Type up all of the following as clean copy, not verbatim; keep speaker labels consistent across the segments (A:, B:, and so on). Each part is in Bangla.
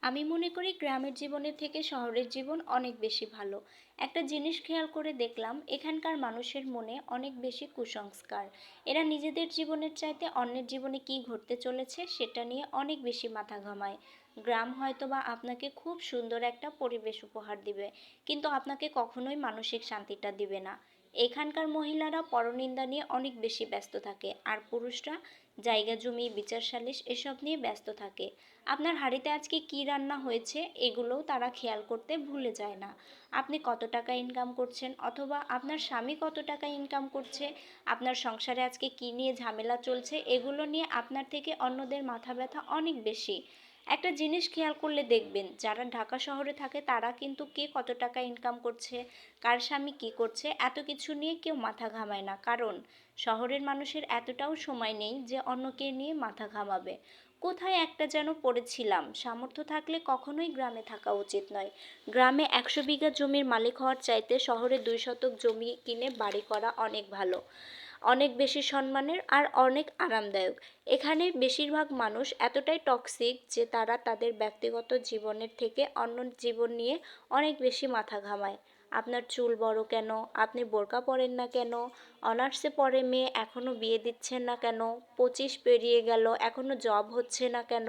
A: আমি মনে করি গ্রামের জীবনের থেকে শহরের জীবন অনেক বেশি ভালো। একটা জিনিস খেয়াল করে দেখলাম, এখানকার মানুষের মনে অনেক বেশি কুসংস্কার। এরা নিজেদের জীবনের চাইতে অন্যের জীবনে কী ঘটতে চলেছে সেটা নিয়ে অনেক বেশি মাথা ঘামায়। গ্রাম হয়তোবা আপনাকে খুব সুন্দর একটা পরিবেশ উপহার দিবে, কিন্তু আপনাকে কখনোই মানসিক শান্তিটা দিবে না। এখানকার মহিলারা পরনিন্দা নিয়ে অনেক বেশি ব্যস্ত থাকে, আর পুরুষরা জায়গা জমি বিচার সালিশ এসব নিয়ে ব্যস্ত থাকে। আপনার হাঁড়িতে আজকে কী রান্না হয়েছে এগুলোও তারা খেয়াল করতে ভুলে যায় না। আপনি কত টাকা ইনকাম করছেন অথবা আপনার স্বামী কত টাকা ইনকাম করছে, আপনার সংসারে আজকে কী নিয়ে ঝামেলা চলছে, এগুলো নিয়ে আপনার থেকে অন্যদের মাথা ব্যথা অনেক বেশি। একটা জিনিস খেয়াল করলে দেখবেন, যারা ঢাকা শহরে থাকে তারা কিন্তু কে কত টাকা ইনকাম করছে, কার স্বামী কী করছে, এত কিছু নিয়ে কেউ মাথা ঘামায় না। কারণ শহরের মানুষের এতটাও সময় নেই যে অন্যকে নিয়ে মাথা ঘামাবে। কোথায় একটা যেন পড়েছিলাম, সামর্থ্য থাকলে কখনোই গ্রামে থাকা উচিত নয়। গ্রামে 100 বিঘা জমির মালিক হওয়ার চাইতে শহরে 2 শতক জমি কিনে বাড়ি করা অনেক ভালো, অনেক বেশি সম্মানের আর অনেক আরামদায়ক। এখানে বেশিরভাগ মানুষ এতটাই টক্সিক যে তারা তাদের ব্যক্তিগত জীবনের থেকে অন্য জীবন নিয়ে অনেক বেশি মাথা ঘামায়। আপনার চুল বড় কেন, আপনি বোরকা পরেন না কেন, অনার্সে পড়ে মেয়ে এখনও বিয়ে দিচ্ছেন না কেন, 25 পেরিয়ে গেল এখনও জব হচ্ছে না কেন,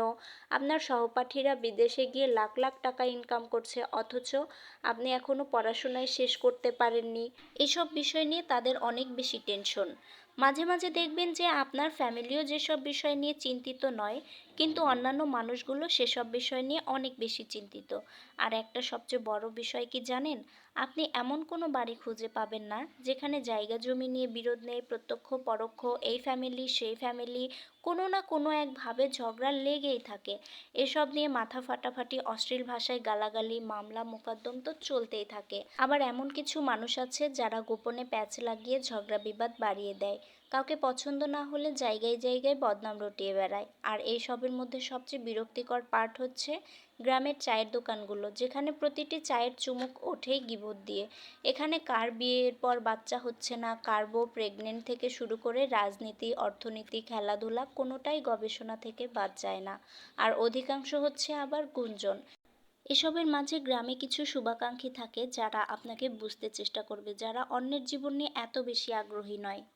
A: আপনার সহপাঠীরা বিদেশে গিয়ে লাখ লাখ টাকা ইনকাম করছে অথচ আপনি এখনও পড়াশোনায় শেষ করতে পারেননি। এসব বিষয় নিয়ে তাদের অনেক বেশি টেনশন। মাঝে মাঝে দেখবেন যে আপনার ফ্যামিলিও যেসব বিষয় নিয়ে চিন্তিত নয়, কিন্তু অন্যান্য মানুষগুলো সেসব বিষয় নিয়ে অনেক বেশি চিন্তিত। আর একটা সবচেয়ে বড় বিষয় কি জানেন, আপনি এমন কোনো বাড়ি খুঁজে পাবেন না যেখানে জায়গা জমি নিয়ে বিরোধ নেই, প্রত্যক্ষ পরোক্ষ, এই ফ্যামিলি সেই ফ্যামিলি, কোনো না কোনো একভাবে ঝগড়া লেগেই থাকে। এসব নিয়ে মাথা ফাটাফাটি, অশ্লীল ভাষায় গালাগালি, মামলা মোকদ্দম তো চলতেই থাকে। আবার এমন কিছু মানুষ আছে যারা গোপনে প্যাচ লাগিয়ে ঝগড়া বিবাদ বাড়িয়ে দেয়, কাউকে পছন্দ না হলে জায়গায় জায়গায় বদনাম রটিয়ে বেড়ায়। আর এই সবের মধ্যে সবচেয়ে বিরক্তিকর পার্ট হচ্ছে গ্রামের চায়ের দোকানগুলো, যেখানে প্রতিটি চায়ের চুমুক ওঠেই গিবত দিয়ে। এখানে কার বিয়ের পর বাচ্চা হচ্ছে না, কার বউ প্রেগনেন্ট থেকে শুরু করে রাজনীতি, অর্থনীতি, খেলাধুলা কোনোটাই গবেষণা থেকে বাদ যায় না। আর অধিকাংশ হচ্ছে আবার গুঞ্জন। এসবের মাঝে গ্রামে কিছু শুভাকাঙ্ক্ষী থাকে যারা আপনাকে বুঝতে চেষ্টা করবে, যারা অন্যের জীবন নিয়ে এত বেশি আগ্রহী নয়।